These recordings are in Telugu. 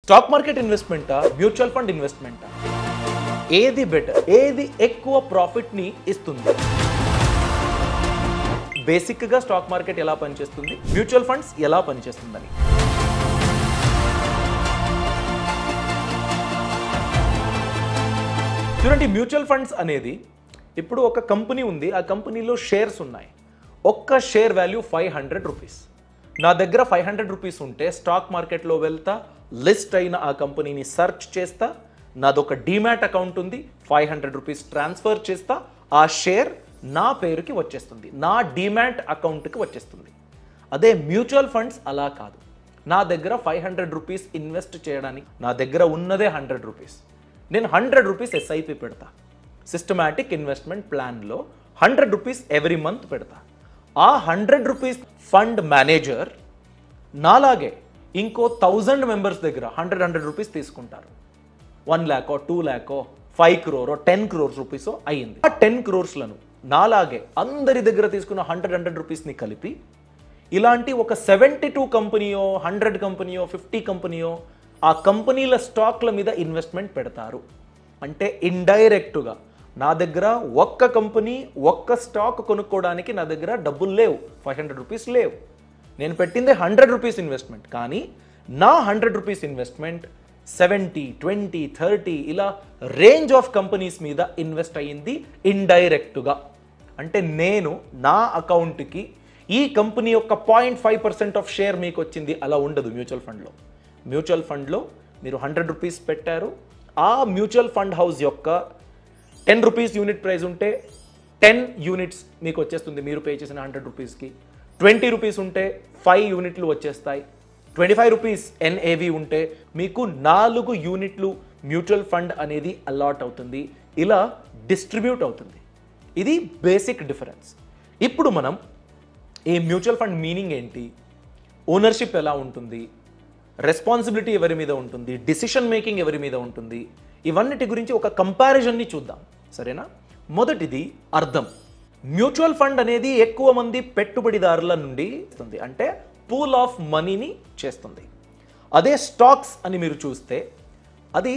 స్టాక్ మార్కెట్ ఇన్వెస్ట్మెంటా మ్యూచువల్ ఫండ్ ఇన్వెస్ట్మెంటా ఏది బెటర్, ఏది ఎక్కువ ప్రాఫిట్ ని ఇస్తుంది? బేసిక్ గా స్టాక్ మార్కెట్ ఎలా పనిచేస్తుంది, మ్యూచువల్ ఫండ్స్ ఎలా పనిచేస్తుందని చూడండి. మ్యూచువల్ ఫండ్స్ అనేది ఇప్పుడు ఒక కంపెనీ ఉంది, ఆ కంపెనీలో షేర్స్ ఉన్నాయి. ఒక్క షేర్ వాల్యూ 500 రూపీస్. నా దగ్గర 500 రూపీస్ ఉంటే స్టాక్ మార్కెట్లో వెళ్తా, లిస్ట్ అయిన ఆ కంపెనీని సెర్చ్ చేస్తా, నాదొక డీమ్యాట్ అకౌంట్ ఉంది, 500 రూపీస్ ట్రాన్స్ఫర్ చేస్తా, ఆ షేర్ నా పేరుకి వచ్చేస్తుంది, నా డీమ్యాట్ అకౌంట్కి వచ్చేస్తుంది. అదే మ్యూచువల్ ఫండ్స్ అలా కాదు. నా దగ్గర 500 రూపీస్ ఇన్వెస్ట్ చేయడానికి నా దగ్గర ఉన్నదే 100 రూపీస్. నేను 100 రూపీస్ ఎస్ఐపి పెడతా, సిస్టమాటిక్ ఇన్వెస్ట్మెంట్ ప్లాన్లో 100 రూపీస్ ఎవ్రీ మంత్ పెడతా. ఆ 100 రూపీస్ ఫండ్ మేనేజర్ నాలాగే ఇంకో 1000 మెంబర్స్ దగ్గర 100 రూపీస్ తీసుకుంటారు. 1 lakh 2 lakh 5 crore 10 crores rupees అయ్యింది. ఆ 10 crores నాలాగే అందరి దగ్గర తీసుకున్న 100 రూపీస్ని కలిపి ఇలాంటి ఒక 72 కంపెనీయో 100 కంపెనీయో 50 కంపెనీయో ఆ కంపెనీల స్టాక్ల మీద ఇన్వెస్ట్మెంట్ పెడతారు. అంటే ఇండైరెక్ట్గా నా దగ్గర ఒక్క కంపెనీ ఒక్క స్టాక్ కొనుక్కోవడానికి నా దగ్గర డబ్బులు లేవు, 500 రూపీస్ లేవు. నేను పెట్టిందే 100 రూపీస్ ఇన్వెస్ట్మెంట్, కానీ నా 100 రూపీస్ ఇన్వెస్ట్మెంట్ 70, 20, 30 ఇలా రేంజ్ ఆఫ్ కంపెనీస్ మీద ఇన్వెస్ట్ అయ్యింది ఇండైరెక్ట్గా. అంటే నేను నా అకౌంట్కి ఈ కంపెనీ యొక్క 0.5% ఆఫ్ షేర్ మీకు వచ్చింది, అలా ఉండదు మ్యూచువల్ ఫండ్లో. మ్యూచువల్ ఫండ్లో మీరు 100 రూపీస్ పెట్టారు, ఆ మ్యూచువల్ ఫండ్ హౌస్ యొక్క 10 రూపీస్ యూనిట్ ప్రైస్ ఉంటే 10 యూనిట్స్ మీకు వచ్చేస్తుంది మీరు పే చేసిన 100 రూపీస్కి. 20 రూపీస్ ఉంటే 5 యూనిట్లు వచ్చేస్తాయి. 25 రూపీస్ ఎన్ఏవి ఉంటే మీకు 4 యూనిట్లు మ్యూచువల్ ఫండ్ అనేది అలాట్ అవుతుంది. ఇలా డిస్ట్రిబ్యూట్ అవుతుంది. ఇది బేసిక్ డిఫరెన్స్. ఇప్పుడు మనం ఈ మ్యూచువల్ ఫండ్ మీనింగ్ ఏంటి, ఓనర్షిప్ ఎలా ఉంటుంది, రెస్పాన్సిబిలిటీ ఎవరి మీద ఉంటుంది, డిసిషన్ మేకింగ్ ఎవరి మీద ఉంటుంది, ఇవన్నిటి గురించి ఒక కంపారిజన్ని చూద్దాం, సరేనా? మొదటిది అర్థం. మ్యూచువల్ ఫండ్ అనేది ఎక్కువ మంది పెట్టుబడిదారుల నుండి ఇస్తుంది, అంటే పూల్ ఆఫ్ మనీని చేస్తుంది. అదే స్టాక్స్ అని మీరు చూస్తే అది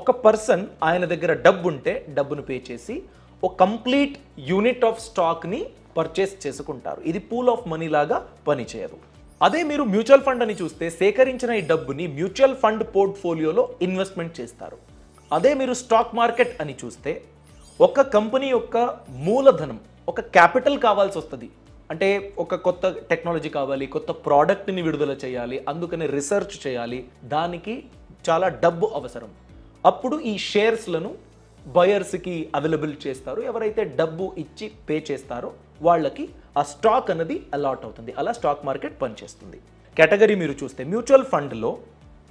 ఒక పర్సన్ ఆయన దగ్గర డబ్బు ఉంటే డబ్బును పే చేసి ఒక కంప్లీట్ యూనిట్ ఆఫ్ స్టాక్ని పర్చేస్ చేసుకుంటారు. ఇది పూల్ ఆఫ్ మనీ లాగా పనిచేయదు. అదే మీరు మ్యూచువల్ ఫండ్ అని చూస్తే సేకరించిన ఈ డబ్బుని మ్యూచువల్ ఫండ్ పోర్ట్ఫోలియోలో ఇన్వెస్ట్మెంట్ చేస్తారు. అదే మీరు స్టాక్ మార్కెట్ అని చూస్తే ఒక కంపెనీ యొక్క మూలధనం, ఒక క్యాపిటల్ కావాల్సి వస్తుంది. అంటే ఒక కొత్త టెక్నాలజీ కావాలి, కొత్త ప్రోడక్ట్ని విడుదల చేయాలి, అందుకని రీసెర్చ్ చేయాలి, దానికి చాలా డబ్బు అవసరం. అప్పుడు ఈ షేర్స్లను బయర్స్కి అవైలబుల్ చేస్తారు. ఎవరైతే డబ్బు ఇచ్చి పే చేస్తారో వాళ్ళకి ఆ స్టాక్ అనేది అలాట్ అవుతుంది. అలా స్టాక్ మార్కెట్ పనిచేస్తుంది. కేటగిరీ మీరు చూస్తే మ్యూచువల్ ఫండ్లో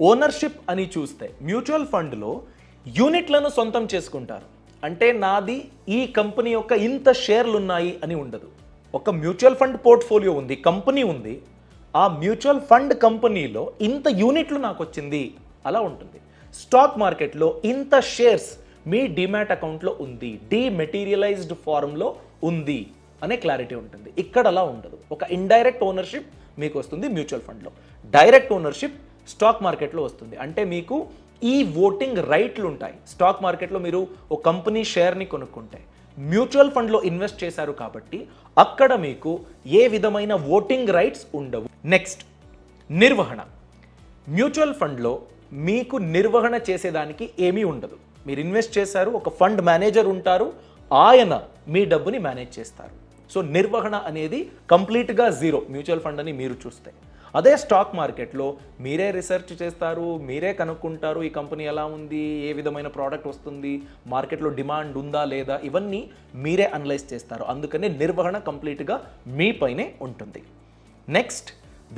ఓనర్షిప్ అని చూస్తే మ్యూచువల్ ఫండ్లో యూనిట్లను సొంతం చేసుకుంటారు. అంటే నాది ఈ కంపెనీ యొక్క ఇంత షేర్లు ఉన్నాయి అని ఉండదు. ఒక మ్యూచువల్ ఫండ్ పోర్ట్ఫోలియో ఉంది, కంపెనీ ఉంది, ఆ మ్యూచువల్ ఫండ్ కంపెనీలో ఇంత యూనిట్లు నాకు వచ్చింది అలా ఉంటుంది. స్టాక్ మార్కెట్లో ఇంత షేర్స్ మీ డిమాట్ అకౌంట్లో ఉంది, డిమెటీరియలైజ్డ్ ఫార్మ్లో ఉంది అనే క్లారిటీ ఉంటుంది. ఇక్కడ అలా ఉండదు. ఒక ఇండైరెక్ట్ ఓనర్షిప్ మీకు వస్తుంది మ్యూచువల్ ఫండ్లో, డైరెక్ట్ ఓనర్షిప్ స్టాక్ మార్కెట్లో వస్తుంది. అంటే మీకు ఈ ఓటింగ్ రైట్లు ఉంటాయి. స్టాక్ మార్కెట్లో మీరు ఒక కంపెనీ షేర్ని కొనుక్కుంటే మ్యూచువల్ ఫండ్లో ఇన్వెస్ట్ చేశారు కాబట్టి అక్కడ మీకు ఏ విధమైన ఓటింగ్ రైట్స్ ఉండవు. నెక్స్ట్, నిర్వహణ. మ్యూచువల్ ఫండ్లో మీకు నిర్వహణ చేసేదానికి ఏమీ ఉండదు. మీరు ఇన్వెస్ట్ చేశారు, ఒక ఫండ్ మేనేజర్ ఉంటారు, ఆయన మీ డబ్బుని మేనేజ్ చేస్తారు. సో నిర్వహణ అనేది కంప్లీట్గా జీరో మ్యూచువల్ ఫండ్ అని మీరు చూస్తే. అదే స్టాక్ మార్కెట్లో మీరే రీసెర్చ్ చేస్తారు, మీరే కనుక్కుంటారు ఈ కంపెనీ ఎలా ఉంది, ఏ విధమైన ప్రోడక్ట్ వస్తుంది, మార్కెట్లో డిమాండ్ ఉందా లేదా, ఇవన్నీ మీరే అనలైజ్ చేస్తారు. అందుకనే నిర్వహణ కంప్లీట్గా మీ పైనే ఉంటుంది. నెక్స్ట్,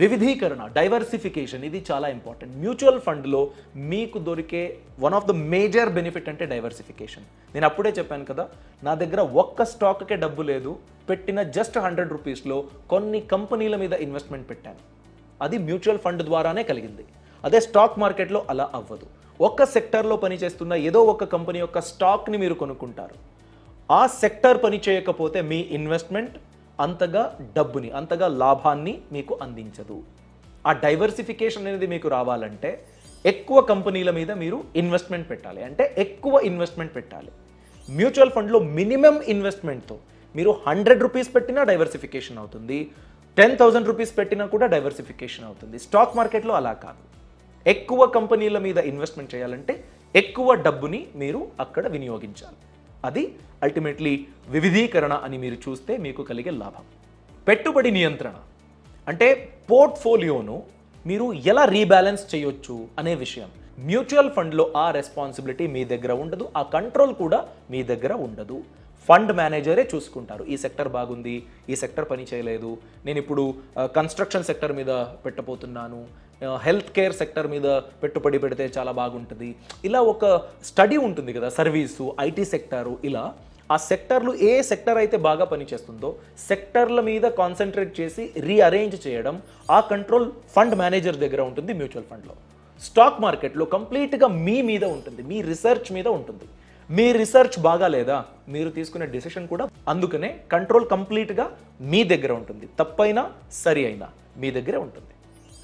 వివిధీకరణ, డైవర్సిఫికేషన్. ఇది చాలా ఇంపార్టెంట్. మ్యూచువల్ ఫండ్లో మీకు దొరికే one of the major benefit అంటే డైవర్సిఫికేషన్. నేను అప్పుడే చెప్పాను కదా, నా దగ్గర ఒక్క స్టాక్కే డబ్బు లేదు, పెట్టిన జస్ట్ 100 రూపీస్లో కొన్ని కంపెనీల మీద ఇన్వెస్ట్మెంట్ పెట్టాను. అది మ్యూచువల్ ఫండ్ ద్వారానే కలిగింది. అదే స్టాక్ మార్కెట్లో అలా అవ్వదు. ఒక్క సెక్టర్లో పనిచేస్తున్న ఏదో ఒక కంపెనీ యొక్క స్టాక్ని మీరు కొనుక్కుంటారు. ఆ సెక్టర్ పని చేయకపోతే మీ ఇన్వెస్ట్మెంట్ అంతగా డబ్బుని, అంతగా లాభాన్ని మీకు అందించదు. ఆ డైవర్సిఫికేషన్ అనేది మీకు రావాలంటే ఎక్కువ కంపెనీల మీద మీరు ఇన్వెస్ట్మెంట్ పెట్టాలి, అంటే ఎక్కువ ఇన్వెస్ట్మెంట్ పెట్టాలి. మ్యూచువల్ ఫండ్లో మినిమం ఇన్వెస్ట్మెంట్తో మీరు 100 రూపీస్ పెట్టినా డైవర్సిఫికేషన్ అవుతుంది, 10,000 రూపీస్ పెట్టినా కూడా డైవర్సిఫికేషన్ అవుతుంది. స్టాక్ మార్కెట్లో అలా కాదు. ఎక్కువ కంపెనీల మీద ఇన్వెస్ట్మెంట్ చేయాలంటే ఎక్కువ డబ్బుని మీరు అక్కడ వినియోగించాలి. అది అల్టిమేట్లీ వివిధీకరణ అని మీరు చూస్తే మీకు కలిగే లాభం. పెట్టుబడి నియంత్రణ అంటే పోర్ట్ఫోలియోను మీరు ఎలా రీబ్యాలెన్స్ చేయొచ్చు అనే విషయం. మ్యూచువల్ ఫండ్లో ఆ రెస్పాన్సిబిలిటీ మీ దగ్గర ఉండదు, ఆ కంట్రోల్ కూడా మీ దగ్గర ఉండదు. ఫండ్ మేనేజరే చూసుకుంటారు. ఈ సెక్టర్ బాగుంది, ఈ సెక్టర్ పని చేయలేదు, నేను ఇప్పుడు కన్స్ట్రక్షన్ సెక్టర్ మీద పెట్టబోతున్నాను, హెల్త్ కేర్ సెక్టర్ మీద పెట్టుబడి పెడితే చాలా బాగుంటుంది. ఇలా ఒక స్టడీ ఉంటుంది కదా, సర్వీసు, ఐటీ సెక్టారు, ఇలా ఆ సెక్టర్లు ఏ సెక్టర్ అయితే బాగా పనిచేస్తుందో సెక్టర్ల మీద కాన్సన్ట్రేట్ చేసి రీఅరేంజ్ చేయడం, ఆ కంట్రోల్ ఫండ్ మేనేజర్ దగ్గర ఉంటుంది మ్యూచువల్ ఫండ్లో. స్టాక్ మార్కెట్లో కంప్లీట్గా మీ మీద ఉంటుంది, మీ రీసెర్చ్ మీద ఉంటుంది. మీ రీసెర్చ్ బాగా లేదా మీరు తీసుకునే డెసిషన్ కూడా అందుకనే కంట్రోల్ కంప్లీట్గా మీ దగ్గర ఉంటుంది. తప్పైనా సరి అయినా మీ దగ్గరే ఉంటుంది.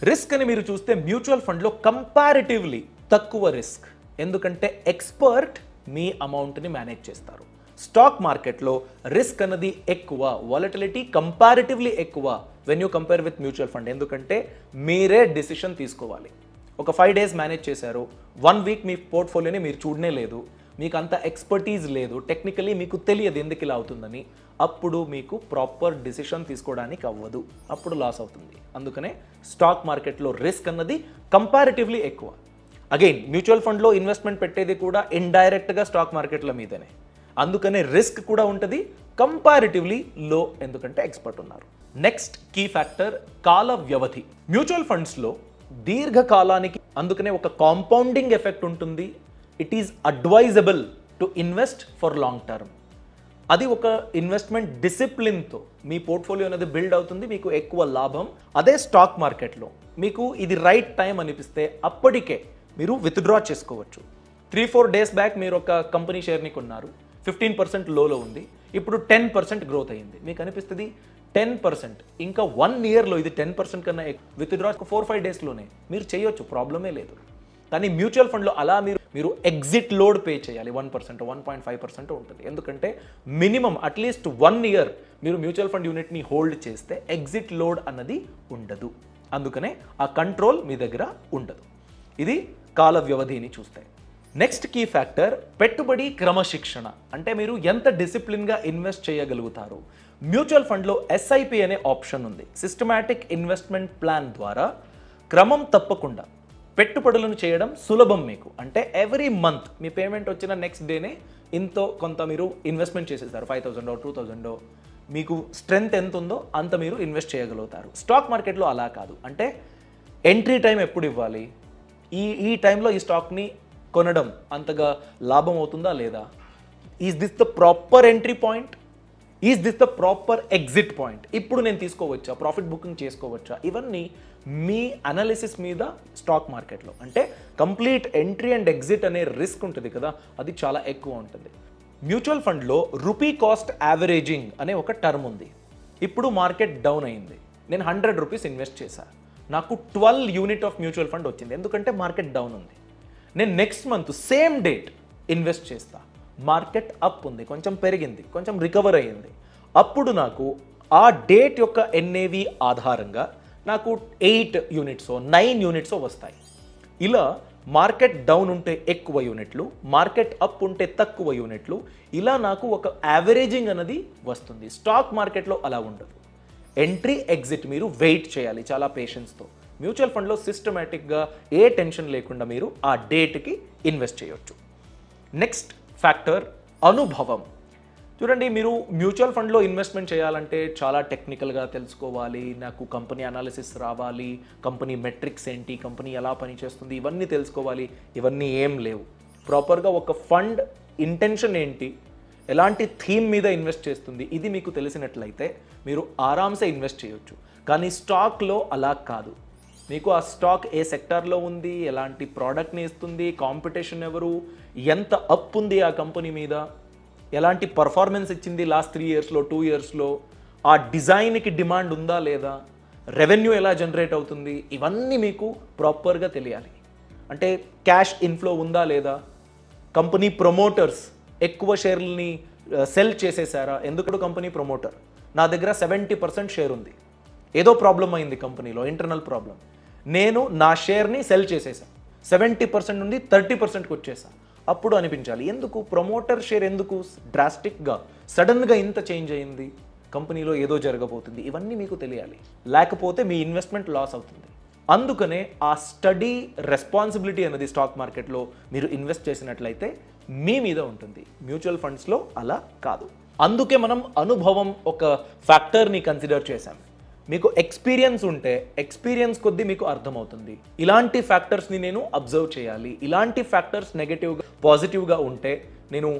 రిస్క్ అని మీరు చూస్తే మ్యూచువల్ ఫండ్లో కంపారిటివ్లీ తక్కువ రిస్క్, ఎందుకంటే ఎక్స్పర్ట్ మీ అమౌంట్ని మేనేజ్ చేస్తారు. స్టాక్ మార్కెట్లో రిస్క్ అన్నది ఎక్కువ, వాలటిలిటీ కంపారిటివ్లీ ఎక్కువ when you compare with mutual fund. ఎందుకంటే మీరే డిసిషన్ తీసుకోవాలి. ఒక 5 డేస్ మేనేజ్ చేశారు, 1 వీక్ మీ పోర్ట్ఫోలియోని మీరు చూడనే లేదు, మీకు అంత ఎక్స్పర్టీజ్ లేదు, టెక్నికలీ మీకు తెలియదు ఎందుకు ఇలా అవుతుందని, అప్పుడు మీకు ప్రాపర్ డిసిషన్ తీసుకోవడానికి అవ్వదు, అప్పుడు లాస్ అవుతుంది. అందుకనే స్టాక్ మార్కెట్లో రిస్క్ అన్నది కంపారిటివ్లీ ఎక్కువ. అగైన్ మ్యూచువల్ ఫండ్లో ఇన్వెస్ట్మెంట్ పెట్టేది కూడా ఇండైరెక్ట్గా స్టాక్ మార్కెట్ల మీదనే, అందుకనే రిస్క్ కూడా ఉంటుంది, కంపారిటివ్లీ లో, ఎందుకంటే ఎక్స్పర్ట్ ఉన్నారు. నెక్స్ట్ కీ ఫ్యాక్టర్ కాల వ్యవధి. మ్యూచువల్ ఫండ్స్లో దీర్ఘకాలానికి, అందుకనే ఒక కాంపౌండింగ్ ఎఫెక్ట్ ఉంటుంది. It is advisable to invest for long term. అది ఒక ఇన్వెస్ట్మెంట్ డిసిప్లిన్తో మీ పోర్ట్ఫోలియో అనేది బిల్డ్ అవుతుంది, మీకు ఎక్కువ లాభం. అదే స్టాక్ మార్కెట్లో మీకు ఇది రైట్ టైం అనిపిస్తే అప్పటికే మీరు విత్డ్రా చేసుకోవచ్చు. 3-4 డేస్ బ్యాక్ మీరు ఒక కంపెనీ షేర్ని కొన్నారు, 15% లోలో ఉంది, ఇప్పుడు 10% గ్రోత్ అయ్యింది. మీకు అనిపిస్తుంది 10%, ఇంకా 1 ఇయర్లో ఇది 10% కన్నా విత్డ్రా 4-5 డేస్లోనే మీరు చేయొచ్చు, ప్రాబ్లమే లేదు. కానీ మ్యూచువల్ ఫండ్లో అలా మీరు ఎగ్జిట్ లోడ్ పే చేయాలి. 1%, 1.5% ఉంటుంది. ఎందుకంటే మినిమం అట్లీస్ట్ 1 ఇయర్ మీరు మ్యూచువల్ ఫండ్ యూనిట్ని హోల్డ్ చేస్తే ఎగ్జిట్ లోడ్ అన్నది ఉండదు. అందుకనే ఆ కంట్రోల్ మీ దగ్గర ఉండదు. ఇది కాల వ్యవధిని చూస్తే. నెక్స్ట్ కీ ఫ్యాక్టర్ పెట్టుబడి క్రమశిక్షణ. అంటే మీరు ఎంత డిసిప్లిన్గా ఇన్వెస్ట్ చేయగలుగుతారు. మ్యూచువల్ ఫండ్లో SIP అనే ఆప్షన్ ఉంది. సిస్టమాటిక్ ఇన్వెస్ట్మెంట్ ప్లాన్ ద్వారా క్రమం తప్పకుండా పెట్టుబడులను చేయడం సులభం మీకు. అంటే ఎవ్రీ మంత్ మీ పేమెంట్ వచ్చిన నెక్స్ట్ డేనే ఇంతో కొంత మీరు ఇన్వెస్ట్మెంట్ చేసేస్తారు, 5,000 2,000, మీకు స్ట్రెంగ్త్ ఎంత ఉందో అంత మీరు ఇన్వెస్ట్ చేయగలుగుతారు. స్టాక్ మార్కెట్లో అలా కాదు. అంటే ఎంట్రీ టైం ఎప్పుడు ఇవ్వాలి, ఈ టైంలో ఈ స్టాక్ని కొనడం అంతగా లాభం అవుతుందా లేదా, is this the proper entry point, is this the proper exit point, ఇప్పుడు నేను తీసుకోవచ్చా, ప్రాఫిట్ బుకింగ్ చేసుకోవచ్చా, ఇవన్నీ మీ అనాలిసిస్ మీద స్టాక్ మార్కెట్లో. అంటే కంప్లీట్ ఎంట్రీ అండ్ ఎగ్జిట్ అనే రిస్క్ ఉంటుంది కదా, అది చాలా ఎక్కువ ఉంటుంది. మ్యూచువల్ ఫండ్లో రూపీ కాస్ట్ యావరేజింగ్ అనే ఒక టర్మ్ ఉంది. ఇప్పుడు మార్కెట్ డౌన్ అయింది, నేను 100 రూపీస్ ఇన్వెస్ట్ చేశాను, నాకు 12 యూనిట్ ఆఫ్ మ్యూచువల్ ఫండ్ వచ్చింది, ఎందుకంటే మార్కెట్ డౌన్ ఉంది. నేను next month same date invest చేస్తా, మార్కెట్ అప్ ఉంది, కొంచెం పెరిగింది, కొంచెం రికవర్ అయ్యింది, అప్పుడు నాకు ఆ డేట్ యొక్క NAV ఆధారంగా నాకు 8 యూనిట్సో 9 యూనిట్సో వస్తాయి. ఇలా మార్కెట్ డౌన్ ఉంటే ఎక్కువ యూనిట్లు, మార్కెట్ అప్ ఉంటే తక్కువ యూనిట్లు, ఇలా నాకు ఒక యావరేజింగ్ అనేది వస్తుంది. స్టాక్ మార్కెట్లో అలా ఉండదు. ఎంట్రీ ఎగ్జిట్ మీరు వెయిట్ చేయాలి చాలా పేషెన్స్తో. మ్యూచువల్ ఫండ్లో సిస్టమేటిక్గా ఏ టెన్షన్ లేకుండా మీరు ఆ డేట్కి ఇన్వెస్ట్ చేయొచ్చు. నెక్స్ట్ ఫ్యాక్టర్ అనుభవం. చూడండి, మీరు మ్యూచువల్ ఫండ్లో ఇన్వెస్ట్మెంట్ చేయాలంటే చాలా టెక్నికల్గా తెలుసుకోవాలి, నాకు కంపెనీ అనాలిసిస్ రావాలి, కంపెనీ మెట్రిక్స్ ఏంటి, కంపెనీ ఎలా పనిచేస్తుంది, ఇవన్నీ తెలుసుకోవాలి. ఇవన్నీ ఏం లేవు. ప్రాపర్గా ఒక ఫండ్ ఇంటెన్షన్ ఏంటి, ఎలాంటి థీమ్ మీద ఇన్వెస్ట్ చేస్తుంది, ఇది మీకు తెలిసినట్లయితే మీరు ఆరామ్సే ఇన్వెస్ట్ చేయొచ్చు. కానీ స్టాక్లో అలా కాదు. మీకు ఆ స్టాక్ ఏ సెక్టార్లో ఉంది, ఎలాంటి ప్రోడక్ట్ని ఇస్తుంది, కాంపిటీషన్ ఎవరు, ఎంత అప్ ఉంది ఆ కంపెనీ మీద, ఎలాంటి పర్ఫార్మెన్స్ ఇచ్చింది లాస్ట్ 3 ఇయర్స్లో 2 ఇయర్స్లో, ఆ డిజైన్కి డిమాండ్ ఉందా లేదా, రెవెన్యూ ఎలా జనరేట్ అవుతుంది, ఇవన్నీ మీకు ప్రాపర్గా తెలియాలి. అంటే క్యాష్ ఇన్ఫ్లో ఉందా లేదా, కంపెనీ ప్రమోటర్స్ ఎక్కువ షేర్లని సెల్ చేసేసారా. ఎందుకంటే కంపెనీ ప్రమోటర్ నా దగ్గర 70% షేర్ ఉంది, ఏదో ప్రాబ్లం అయింది కంపెనీలో, ఇంటర్నల్ ప్రాబ్లం, నేను నా షేర్ని సెల్ చేసేసాను, 70% నుండి 30%కి వచ్చేసా. అప్పుడు అనిపించాలి ఎందుకు ప్రమోటర్ షేర్ ఎందుకు డ్రాస్టిక్గా సడన్గా ఇంత చేంజ్ అయింది, కంపెనీలో ఏదో జరగబోతుంది, ఇవన్నీ మీకు తెలియాలి. లేకపోతే మీ ఇన్వెస్ట్మెంట్ లాస్ అవుతుంది. అందుకనే ఆ స్టడీ రెస్పాన్సిబిలిటీ అనేది స్టాక్ మార్కెట్లో మీరు ఇన్వెస్ట్ చేసినట్లయితే మీ మీద ఉంటుంది. మ్యూచువల్ ఫండ్స్లో అలా కాదు. అందుకే మనం అనుభవం ఒక ఫ్యాక్టర్ని కన్సిడర్ చేశాం. మీకు ఎక్స్పీరియన్స్ ఉంటే ఎక్స్పీరియన్స్ కొద్దీ మీకు అర్థమవుతుంది ఇలాంటి ఫ్యాక్టర్స్ని నేను అబ్జర్వ్ చేయాలి, ఇలాంటి ఫ్యాక్టర్స్ నెగటివ్గా పాజిటివ్గా ఉంటే నేను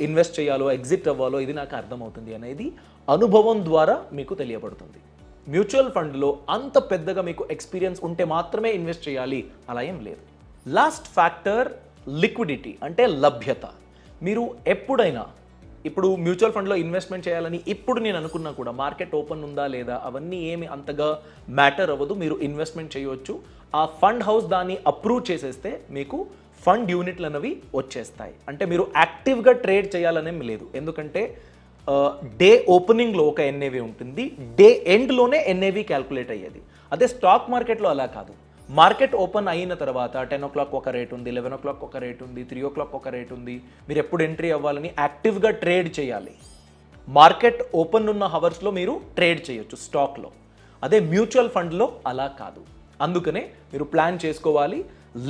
ఇన్వెస్ట్ చేయాలో ఎగ్జిట్ అవ్వాలో ఇది నాకు అర్థమవుతుంది అనేది అనుభవం ద్వారా మీకు తెలియబడుతుంది. మ్యూచువల్ ఫండ్లో అంత పెద్దగా మీకు ఎక్స్పీరియన్స్ ఉంటే మాత్రమే ఇన్వెస్ట్ చేయాలి అలా ఏం లేదు. లాస్ట్ ఫ్యాక్టర్ లిక్విడిటీ అంటే లభ్యత. మీరు ఎప్పుడైనా ఇప్పుడు మ్యూచువల్ ఫండ్లో ఇన్వెస్ట్మెంట్ చేయాలని ఇప్పుడు నేను అనుకున్నా కూడా మార్కెట్ ఓపెన్ ఉందా లేదా అవన్నీ ఏమి అంతగా మ్యాటర్ అవ్వదు, మీరు ఇన్వెస్ట్మెంట్ చేయవచ్చు. ఆ ఫండ్ హౌస్ దాన్ని అప్రూవ్ చేసేస్తే మీకు ఫండ్ యూనిట్లు అనేవి వచ్చేస్తాయి. అంటే మీరు యాక్టివ్గా ట్రేడ్ చేయాలనేం లేదు, ఎందుకంటే డే ఓపెనింగ్లో ఒక ఎన్ఏవి ఉంటుంది, డే ఎండ్లోనే ఎన్ఏవి క్యాల్కులేట్ అయ్యేది. అదే స్టాక్ మార్కెట్లో అలా కాదు. మార్కెట్ ఓపెన్ అయిన తర్వాత 10 o'clock ఒక రేట్ ఉంది, 11 o'clock ఒక రేట్ ఉంది, 3 o'clock ఒక రేట్ ఉంది. మీరు ఎప్పుడు ఎంట్రీ అవ్వాలని యాక్టివ్గా ట్రేడ్ చేయాలి. మార్కెట్ ఓపెన్ ఉన్న హవర్స్లో మీరు ట్రేడ్ చేయొచ్చు స్టాక్లో. అదే మ్యూచువల్ ఫండ్లో అలా కాదు. అందుకనే మీరు ప్లాన్ చేసుకోవాలి.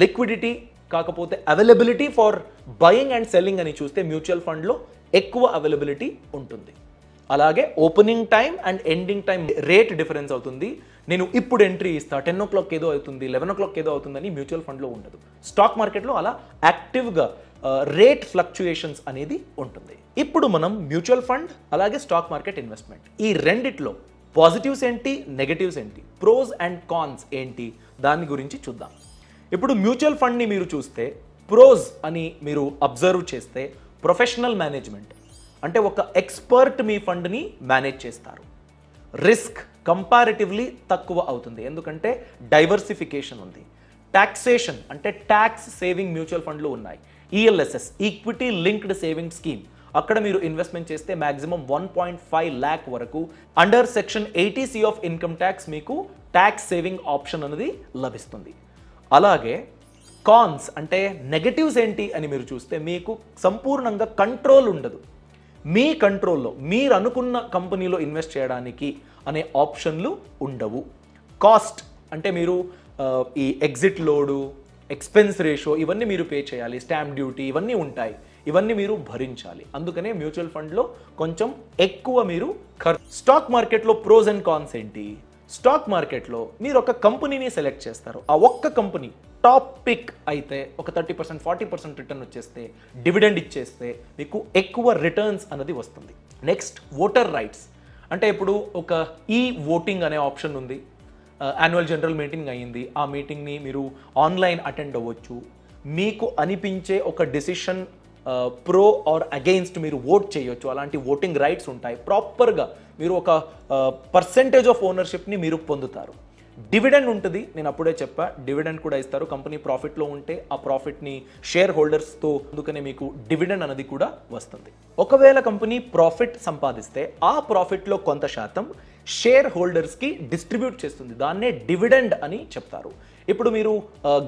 లిక్విడిటీ కాకపోతే availability for buying and selling అని చూస్తే మ్యూచువల్ ఫండ్లో ఎక్కువ అవైలబిలిటీ ఉంటుంది. అలాగే opening time and ending time rate difference అవుతుంది. నేను ఇప్పుడు ఎంట్రీ ఇస్తా 10 o'clock ఏదో అవుతుంది, 11 o'clock ఏదో అవుతుందని మ్యూచువల్ ఫండ్లో ఉండదు. స్టాక్ మార్కెట్లో అలా యాక్టివ్గా రేట్ ఫ్లక్చుయేషన్స్ అనేది ఉంటుంది. ఇప్పుడు మనం మ్యూచువల్ ఫండ్ అలాగే స్టాక్ మార్కెట్ ఇన్వెస్ట్మెంట్ ఈ రెండిట్లో పాజిటివ్స్ ఏంటి, నెగటివ్స్ ఏంటి, ప్రోస్ అండ్ కాన్స్ ఏంటి దాని గురించి చూద్దాం. ఇప్పుడు మ్యూచువల్ ఫండ్ని మీరు చూస్తే ప్రోస్ అని మీరు అబ్జర్వ్ చేస్తే ప్రొఫెషనల్ మేనేజ్మెంట్ అంటే ఒక ఎక్స్పర్ట్ మీ ఫండ్ని మేనేజ్ చేస్తారు. రిస్క్ కంపారిటివ్లీ తక్కువ అవుతుంది ఎందుకంటే డైవర్సిఫికేషన్ ఉంది. టాక్సేషన్ అంటే ట్యాక్స్ సేవింగ్ మ్యూచువల్ ఫండ్లు ఉన్నాయి. ELSS equity linked saving scheme అక్కడ మీరు ఇన్వెస్ట్మెంట్ చేస్తే మ్యాక్సిమం 1.5 lakh వరకు under section 80C of income tax మీకు ట్యాక్స్ సేవింగ్ ఆప్షన్ అనేది లభిస్తుంది. అలాగే కాన్స్ అంటే నెగటివ్స్ ఏంటి అని మీరు చూస్తే మీకు సంపూర్ణంగా కంట్రోల్ ఉండదు. మీ కంట్రోల్లో మీరు అనుకున్న కంపెనీలో ఇన్వెస్ట్ చేయడానికి అనే ఆప్షన్లు ఉండవు. కాస్ట్ అంటే మీరు ఈ ఎగ్జిట్ లోడు, ఎక్స్పెన్స్ రేషియో ఇవన్నీ మీరు పే చేయాలి, స్టాంప్ డ్యూటీ ఇవన్నీ ఉంటాయి, ఇవన్నీ మీరు భరించాలి. అందుకనే మ్యూచువల్ ఫండ్లో కొంచెం ఎక్కువ మీరు స్టాక్ మార్కెట్లో ప్రోస్ అండ్ కాన్స్ ఏంటి? స్టాక్ మార్కెట్లో మీరు ఒక కంపెనీని సెలెక్ట్ చేస్తారు. ఆ ఒక్క కంపెనీ టాప్ పిక్ అయితే ఒక 30% 40% రిటర్న్ వచ్చేస్తే, డివిడెండ్ ఇచ్చేస్తే మీకు ఎక్కువ రిటర్న్స్ అనేది వస్తుంది. నెక్స్ట్ ఓటర్ రైట్స్ అంటే ఇప్పుడు ఒక ఈ ఓటింగ్ అనే ఆప్షన్ ఉంది. యాన్యువల్ జనరల్ మీటింగ్ అయ్యింది, ఆ మీటింగ్ని మీరు ఆన్లైన్ అటెండ్ అవ్వచ్చు. మీకు అనిపించే ఒక డిసిషన్ ప్రో ఆర్ అగెయిన్స్ట్ మీరు ఓట్ చేయొచ్చు. అలాంటి ఓటింగ్ రైట్స్ ఉంటాయి. ప్రాపర్గా మీరు ఒక పర్సెంటేజ్ ఆఫ్ ఓనర్షిప్ని మీరు పొందుతారు. డివిడెండ్ ఉంటుంది, నేను అప్పుడే చెప్పా, డివిడెండ్ కూడా ఇస్తారు. కంపెనీ ప్రాఫిట్లో ఉంటే ఆ ప్రాఫిట్ని షేర్ హోల్డర్స్తో, అందుకనే మీకు డివిడెండ్ అనేది కూడా వస్తుంది. ఒకవేళ కంపెనీ ప్రాఫిట్ సంపాదిస్తే ఆ ప్రాఫిట్లో కొంత శాతం షేర్ హోల్డర్స్కి డిస్ట్రిబ్యూట్ చేస్తుంది. దాన్నే డివిడెండ్ అని చెప్తారు. ఇప్పుడు మీరు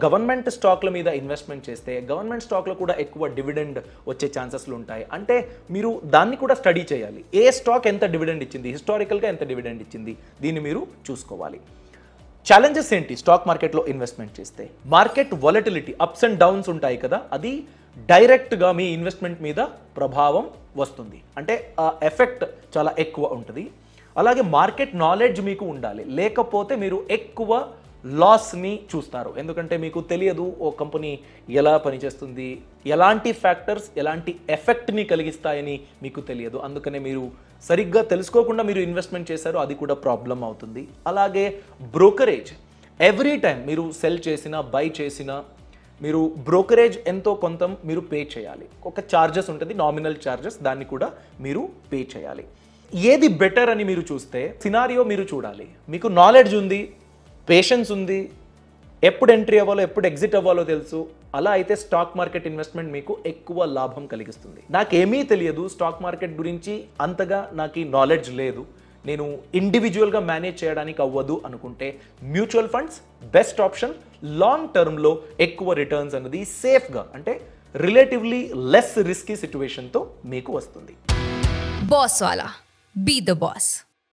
గవర్నమెంట్ స్టాక్ల మీద ఇన్వెస్ట్మెంట్ చేస్తే గవర్నమెంట్ స్టాక్లో కూడా ఎక్కువ డివిడెండ్ వచ్చే ఛాన్సెస్లు ఉంటాయి. అంటే మీరు దాన్ని కూడా స్టడీ చేయాలి. ఏ స్టాక్ ఎంత డివిడెండ్ ఇచ్చింది, హిస్టారికల్గా ఎంత డివిడెండ్ ఇచ్చింది, దీన్ని మీరు చూసుకోవాలి. ఛాలెంజెస్ ఏంటి స్టాక్ మార్కెట్లో ఇన్వెస్ట్మెంట్ చేస్తే? Market volatility, ups and downs ఉంటాయి కదా, అది డైరెక్ట్గా మీ ఇన్వెస్ట్మెంట్ మీద ప్రభావం వస్తుంది. అంటే ఆ ఎఫెక్ట్ చాలా ఎక్కువ ఉంటుంది. అలాగే మార్కెట్ నాలెడ్జ్ మీకు ఉండాలి, లేకపోతే మీరు ఎక్కువ లాస్ని చూస్తారు. ఎందుకంటే మీకు తెలియదు ఓ కంపెనీ ఎలా పనిచేస్తుంది, ఎలాంటి ఫ్యాక్టర్స్ ఎలాంటి ఎఫెక్ట్ని కలిగిస్తాయని మీకు తెలియదు. అందుకనే మీరు సరిగ్గా తెలుసుకోకుండా మీరు ఇన్వెస్ట్మెంట్ చేశారు, అది కూడా ప్రాబ్లం అవుతుంది. అలాగే బ్రోకరేజ్, ఎవ్రీ టైం మీరు సెల్ చేసినా బై చేసినా మీరు బ్రోకరేజ్ ఎంతో కొంత మీరు పే చేయాలి. ఒక ఛార్జెస్ ఉంటుంది, నామినల్ ఛార్జెస్, దాన్ని కూడా మీరు పే చేయాలి. ఏది బెటర్ అని మీరు చూస్తే సినారియో మీరు చూడాలి. మీకు నాలెడ్జ్ ఉంది, పేషెన్స్ ఉంది, ఎప్పుడు ఎంట్రీ అవ్వాలో ఎప్పుడు ఎగ్జిట్ అవ్వాలో తెలుసు. అలా అయితే స్టాక్ మార్కెట్ ఇన్వెస్ట్మెంట్ మీకు ఎక్కువ లాభం కలిగిస్తుంది. నాకేమీ తెలియదు స్టాక్ మార్కెట్ గురించి, అంతగా నాకు నాలెడ్జ్ లేదు, నేను ఇండివిజువల్గా మేనేజ్ చేయడానికి అవ్వదు అనుకుంటే mutual funds best option. Long టర్మ్లో ఎక్కువ రిటర్న్స్ అనేది సేఫ్గా, అంటే రిలేటివ్లీ లెస్ రిస్కీ సిచ్యువేషన్తో మీకు వస్తుంది. బాస్ వాలా, బీ ద బాస్.